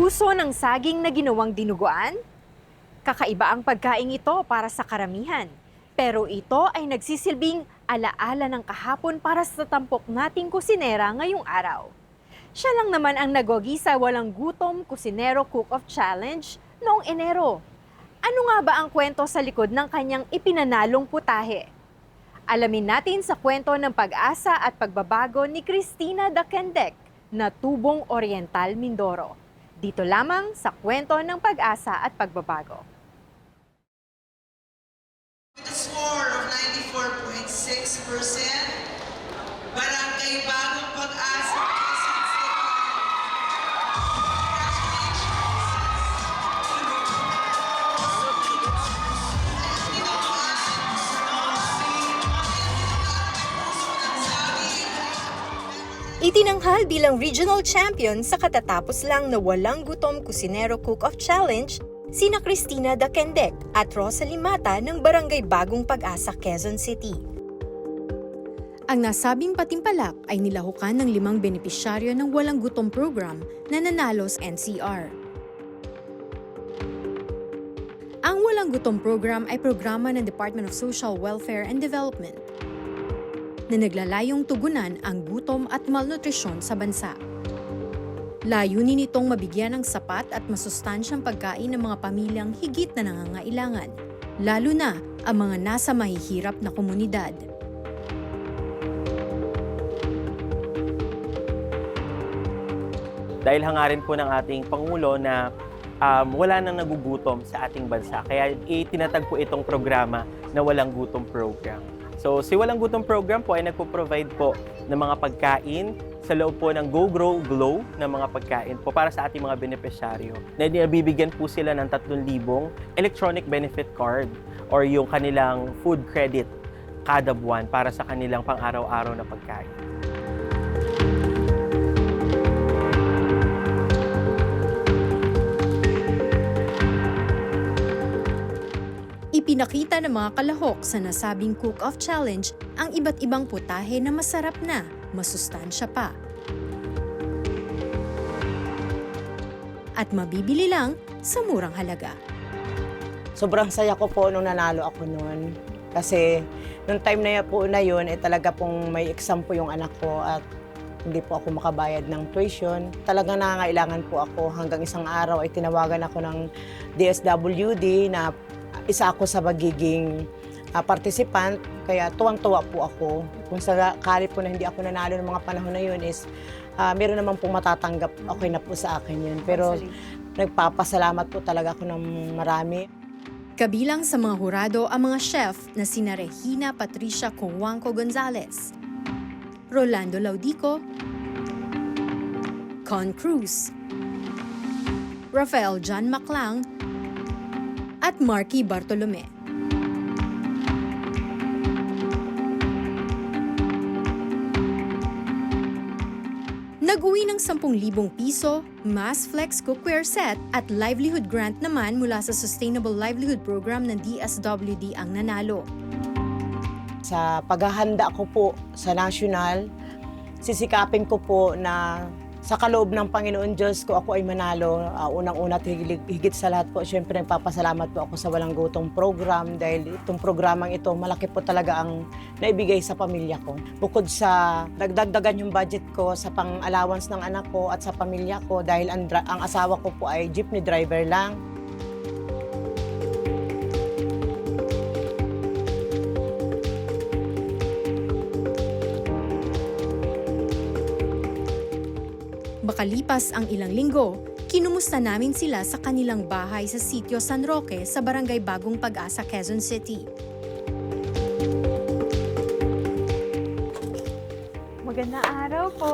Puso ng saging na ginawang dinuguan? Kakaiba ang pagkain ito para sa karamihan. Pero ito ay nagsisilbing alaala ng kahapon para sa tampok nating kusinera ngayong araw. Siya lang naman ang nagwagi sa Walang Gutom Kusinero Cook-Off Challenge noong Enero. Ano nga ba ang kwento sa likod ng kanyang ipinanalong putahe? Alamin natin sa kwento ng pag-asa at pagbabago ni Cristina Dakendek na Tubong Oriental, Mindoro. Dito lamang sa kwento ng pag-asa at pagbabago. With a score of 94.6%, Barangay Bagong Pag-asa, Quezon City. Itinanghal bilang regional champion sa katatapos lang na Walang Gutom Kusinero Cook-Off Challenge, sina Cristina Dakendek at Rosalie Mata ng Barangay Bagong Pag-asa, Quezon City. Ang nasabing patimpalak ay nilahukan ng 5 benepisyaryo ng Walang Gutom program na nanalo sa NCR. Ang Walang Gutom program ay programa ng Department of Social Welfare and Development na naglalayong tugunan ang gutom at malnutrisyon sa bansa. Layunin nitong mabigyan ng sapat at masustansyang pagkain ng mga pamilyang higit na nangangailangan, lalo na ang mga nasa mahihirap na komunidad. Dahil hangarin po ng ating Pangulo na wala nang nagugutom sa ating bansa. Kaya itinatag po itong programa na Walang Gutom Program. So, si Walang Gutom Program po ay nagpo-provide po ng mga pagkain sa loob po ng Go Grow Glow ng mga pagkain po para sa ating mga benepisyaryo. Na bibigyan po sila ng 3,000 electronic benefit card or yung kanilang food credit kada buwan para sa kanilang pang-araw-araw na pagkain. Ipinakita ng mga kalahok sa nasabing Cook-Off Challenge ang iba't ibang putahe na masarap na, masustansya pa. At mabibili lang sa murang halaga. Sobrang saya ko po nung nanalo ako noon. Kasi nung time na yun, talaga pong may exam po yung anak ko at hindi po ako makabayad ng tuition. Talagang nangangailangan po ako. Hanggang isang araw ay tinawagan ako ng DSWD na isa ako sa magiging participant, kaya tuwang-tuwa po ako. Kung sakali po na hindi ako nanalo ng mga panahon na yun is meron naman pong matatanggap, okay na po sa akin yun. Pero nagpapasalamat po talaga ako ng marami. Kabilang sa mga hurado ang mga chef na sina Regina Patricia Cojuangco Gonzalez, Rolando Laudico, Con Cruz, Rafael John Maclang, at Marky Bartolome. Nag-uwi ng 10,000 piso, Mass Flex Cookware Set at livelihood grant naman mula sa Sustainable Livelihood Program ng DSWD ang nanalo. Sa paghahanda ko po sa national, sisikapin ko po na sa kaloob ng Panginoon Diyos ko ako ay manalo. Unang-una at higit sa lahat po, syempre nagpapasalamat po ako sa Walang Gutom Program dahil itong programang ito, malaki po talaga ang naibigay sa pamilya ko. Bukod sa nagdagdagan yung budget ko sa pang-allowance ng anak ko at sa pamilya ko dahil ang asawa ko po ay jeepney driver lang. Makalipas ang ilang linggo, kinumusta namin sila sa kanilang bahay sa sitio San Roque sa Barangay Bagong Pag-asa, Quezon City. Magandang araw po!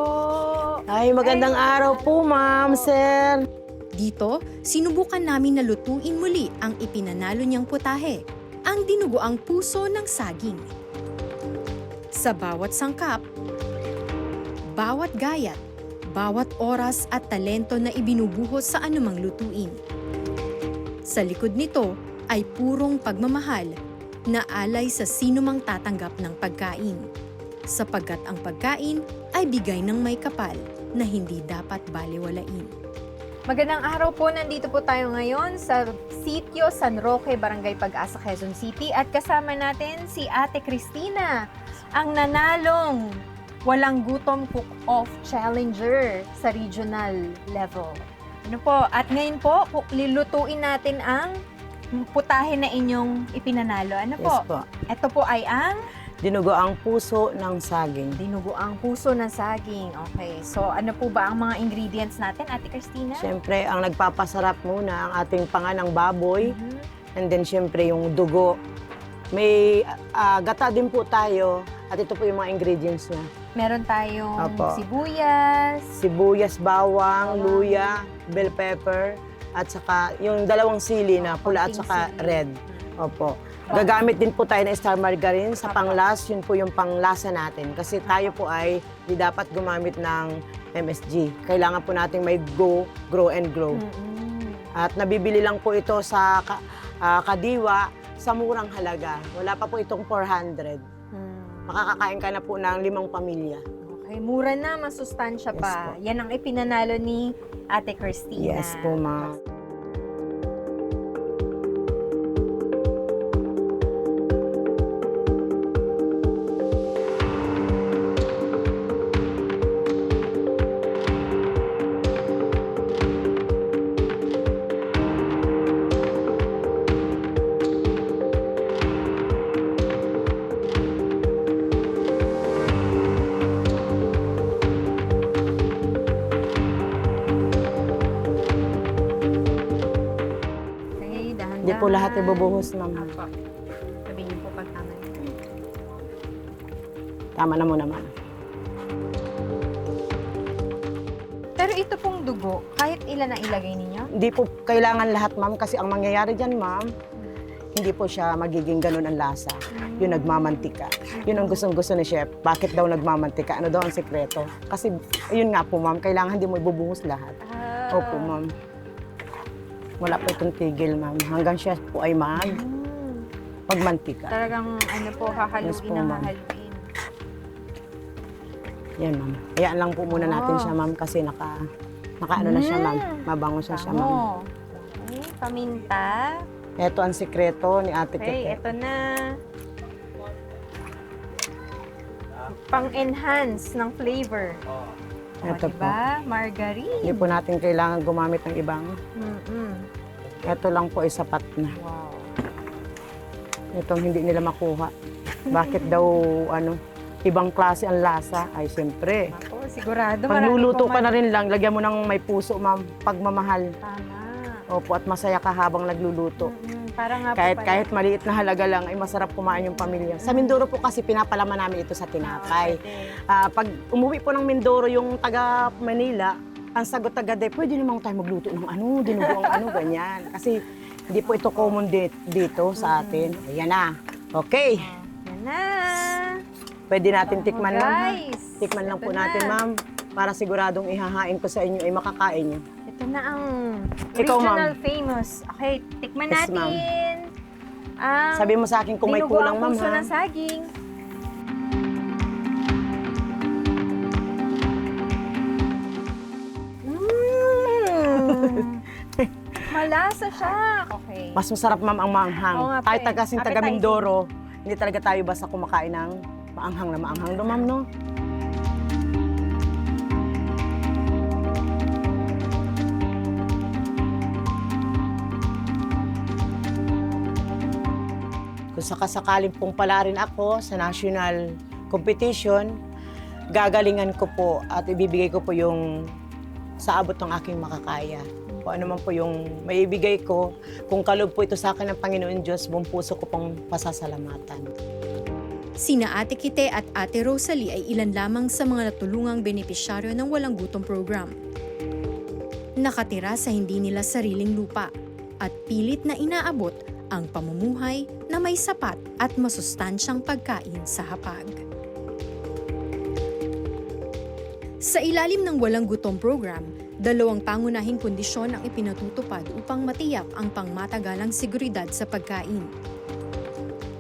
Ay, magandang araw po, ma'am, sir. Dito, sinubukan namin na lutuin muli ang ipinanalo niyang putahe, ang dinuguang puso ng saging. Sa bawat sangkap, bawat gayat, bawat oras at talento na ibinubuhos sa anumang lutuin. Sa likod nito ay purong pagmamahal na alay sa sinumang tatanggap ng pagkain, sapagkat ang pagkain ay bigay ng may kapal na hindi dapat balewalain. Magandang araw po, nandito po tayo ngayon sa Sitio San Roque, Barangay Pag-asa, Quezon City at kasama natin si Ate Cristina, ang nanalong Walang Gutom Cook-Off Challenger sa regional level. Ano po, at ngayon po, lilutuin natin ang putahe na inyong ipinanalo. Ano po? Yes po. Ito po ay ang Dinugo ang puso ng saging. dinuguang puso ng saging. Okay, so ano po ba ang mga ingredients natin, Ate Cristina? Siyempre, ang nagpapasarap muna ang ating panganang baboy. Mhm. And then, siyempre, yung dugo. May gata din po tayo. At ito po yung mga ingredients niya. Meron tayong Apo. sibuyas, Sibuyas, bawang, luya, bell pepper, at saka yung dalawang sili na pula at konting saka sili. red. Opo. Gagamit din po tayo ng star margarine sa panglas. Yun po yung panglasa natin. Kasi tayo po ay di dapat gumamit ng MSG. Kailangan po natin may grow and grow. Mm-mm. At nabibili lang po ito sa Kadiwa sa murang halaga. Wala pa po itong 400. Mm. Makakakain ka na po ng 5 pamilya. Okay, mura na, masustansya Yes pa. po. Yan ang ipinanalo ni Ate Cristina. Yes po, ma'am. Okay, dahan-dahan. Hindi po lahat ibubuhos, ma'am. Apo. Sabihin po pag tama na. Tama na muna, ma'am. Pero ito pong dugo, kahit ilan ang ilagay ninyo? Hindi po kailangan lahat, ma'am, kasi ang mangyayari dyan, ma'am, hindi po siya magiging ganun ang lasa. Yung nagmamantika. Yun ang gustong-gusto ni Chef. Bakit daw nagmamantika? Ano daw ang sekreto? Kasi, yun nga po, ma'am, kailangan hindi mo ibubuhos lahat. Ah. Opo, ma'am. Wala po itong tigil, ma'am. Hanggang siya po ay Mm. magmantika. Talagang ano po, hahaluin Yes po, na ma'am. hahaluin. Yan, ma'am. Hayaan lang po muna natin siya, ma'am, kasi nakaano na siya, ma'am. Mabango siya, ma'am. Bango. Okay, paminta. Ito ang sekreto ni Ate Okay, Kete. ito na. Pang-enhance ng flavor. Ito po. Diba? Margarine. Hindi po natin kailangan gumamit ng ibang. Mm-mm. Ito lang po ay sapat na. Wow. Itong hindi nila makuha. Bakit daw, ibang klase ang lasa? Ay, siyempre. Ako, sigurado Pag marami luluto pong ka na rin lang, lagyan mo ng may puso, ma'am. Pagmamahal. Tama. Opo, at masaya ka habang nagluluto. Para nga Kahit, po pala. kahit maliit na halaga lang, ay masarap kumain yung pamilya. Sa Mindoro po kasi pinapalaman namin ito sa tinapay. Pwede. Pag umuwi po ng Mindoro yung taga Manila, ang sagot agad ay, pwede naman tayo magluto ng dinugo ang ganyan. Kasi hindi po ito common dito sa atin. Ayan na. Okay. Yan na. Pwede natin tikman lang. ha? Guys, Tikman lang ito po na. natin, ma'am. Para siguradong ihahain ko sa inyo ay makakain nyo. Ito na ang Ikaw, ma'am. regional famous. Okay, tikman Yes, natin. ma'am. Ang Sabi mo sa akin kung may dinuguang kulang, ma'am, puso ha? ng saging. Malasa siya. Okay. Mas masarap, ma'am, ang maanghang. Oo nga po Tayo eh. taga taga Appetizing. Mindoro, hindi talaga tayo basta kumakain ng maanghang na maanghang. No, ma'am, no? Kung sakasakaling pong pala rin ako sa national competition, gagalingan ko po at ibibigay ko po yung sa abot ng aking makakaya. Kung ano man po yung maibigay ko, kung kaloob po ito sa akin ng Panginoon Diyos, buong puso ko pong pasasalamatan. Sina Ate Kite at Ate Rosalie ay ilan lamang sa mga natulungang benepisyaryo ng Walang Gutom Program. Nakatira sa hindi nila sariling lupa at pilit na inaabot ang pamumuhay na may sapat at masustansyang pagkain sa hapag. Sa ilalim ng Walang Gutom Program, 2 pangunahing kondisyon ang ipinatutupad upang matiyak ang pangmatagalang seguridad sa pagkain.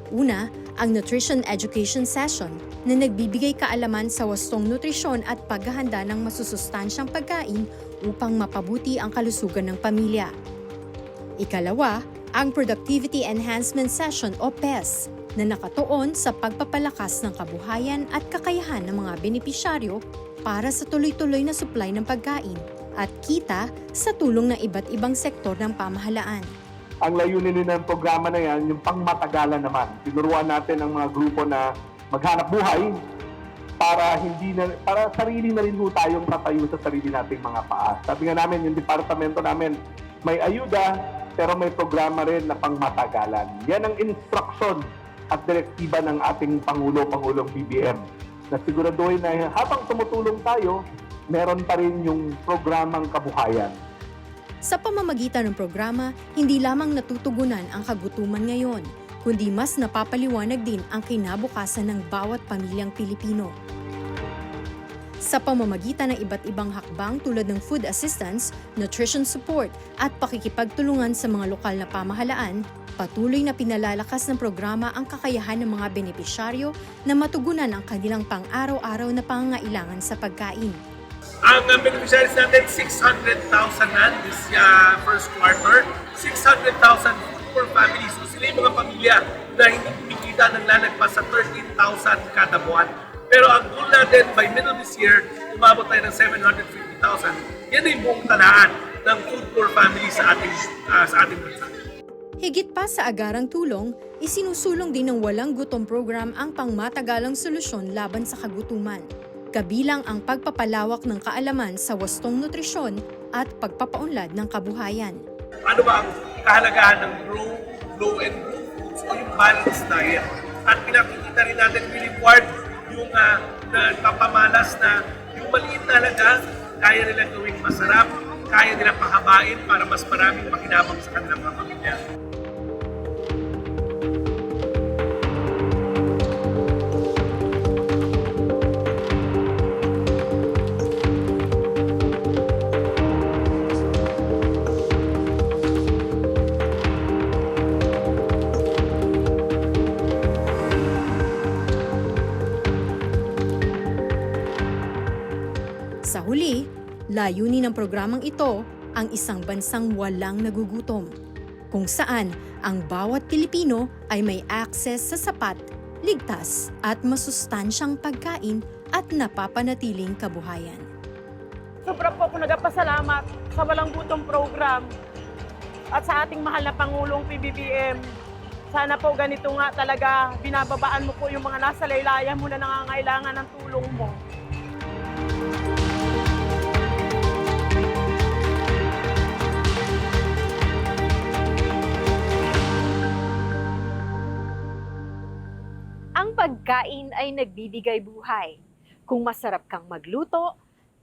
Una, ang Nutrition Education Session na nagbibigay kaalaman sa wastong nutrisyon at paghahanda ng masusustansyang pagkain upang mapabuti ang kalusugan ng pamilya. Ikalawa, ang Productivity Enhancement Session o PES na nakatuon sa pagpapalakas ng kabuhayan at kakayahan ng mga benepisyaryo para sa tuloy-tuloy na supply ng pagkain at kita sa tulong ng iba't ibang sektor ng pamahalaan. Ang layunin din ng programa na yan, yung pangmatagalan naman. Tinuruan natin ang mga grupo na maghanap buhay para sarili na rin ho tayong tatayo sa sarili nating mga paa. Sabi nga namin, yung departamento namin, may ayuda, pero may programa rin na pangmatagalan. Yan ang instruction at direktiba ng ating Pangulong BBM. Na siguraduhin na habang tumutulong tayo, meron pa rin yung programang kabuhayan. Sa pamamagitan ng programa, hindi lamang natutugunan ang kagutuman ngayon, kundi mas napapaliwanag din ang kinabukasan ng bawat pamilyang Pilipino. Sa pamamagitan ng iba't ibang hakbang tulad ng food assistance, nutrition support at pakikipagtulungan sa mga lokal na pamahalaan, patuloy na pinalalakas ng programa ang kakayahan ng mga benepisyaryo na matugunan ang kanilang pang-araw-araw na pangangailangan sa pagkain. Ang beneficiaries natin, 600,000 na this first quarter. 600,000 food for families. So sila yung mga pamilya na hindi kumikita ng lalagpas sa 13,000 kada buwan. Pero ang goal natin, by middle of this year, umabot tayo ng 750,000. Yan yung buong talaan ng food for families sa ating bansa. Higit pa sa agarang tulong, isinusulong din ng Walang Gutom program ang pangmatagalang solusyon laban sa kagutuman. Kabilang ang pagpapalawak ng kaalaman sa wastong nutrisyon at pagpapaunlad ng kabuhayan. Ano ba ang kahalagahan ng grow, low, and grow foods o yung balanced diet? At pinakikita rin natin reward yung papamalas na yung maliit na halaga, kaya nilang gawing masarap, kaya nilang pahabain para mas maraming makinabang sa kanilang mga pamilya. Sa huli, layunin ng programang ito ang isang bansang walang nagugutom, kung saan ang bawat Pilipino ay may access sa sapat, ligtas at masustansyang pagkain at napapanatiling kabuhayan. Sobra po ako nagpasalamat sa Walang Gutom program at sa ating mahal na Pangulong PBBM. Sana po ganito nga talaga, binababaan mo po yung mga nasa laylayan mo na nangangailangan ng tulong mo. Ang pagkain ay nagbibigay buhay. Kung masarap kang magluto,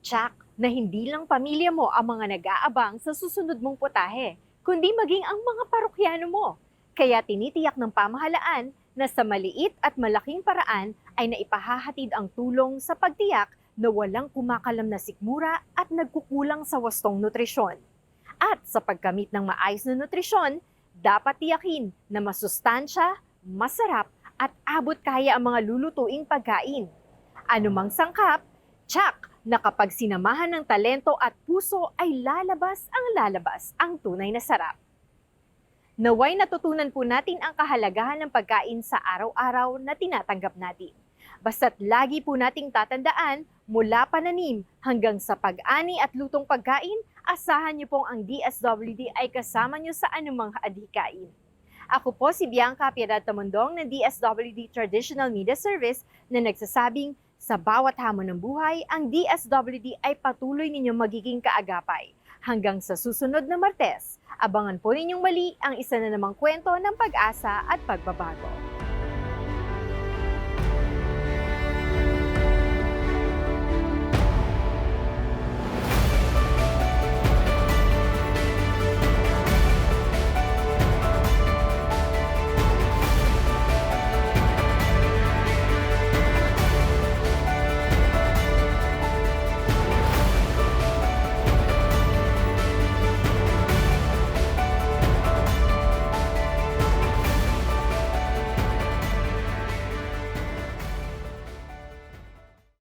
tsak na hindi lang pamilya mo ang mga nag-aabang sa susunod mong putahe, kundi maging ang mga parokyano mo. Kaya tinitiyak ng pamahalaan na sa maliit at malaking paraan ay naipahahatid ang tulong sa pagtiyak na walang kumakalam na sikmura at nagkukulang sa wastong nutrisyon. At sa pagkamit ng maayos na nutrisyon, dapat tiyakin na masustansya, masarap, at abot kaya ang mga lulutuing pagkain. Anumang sangkap, tsak na kapag sinamahan ng talento at puso ay lalabas ang tunay na sarap. Naway natutunan po natin ang kahalagahan ng pagkain sa araw-araw na tinatanggap natin. Basta't lagi po nating tatandaan, mula pananim hanggang sa pag-ani at lutong pagkain, asahan niyo pong ang DSWD ay kasama niyo sa anumang adhikain. Ako po si Bianca Piedad Tamundong ng DSWD Traditional Media Service na nagsasabing sa bawat hamon ng buhay, ang DSWD ay patuloy ninyong magiging kaagapay. Hanggang sa susunod na Martes, abangan po ninyong mali ang isa na namang kwento ng pag-asa at pagbabago.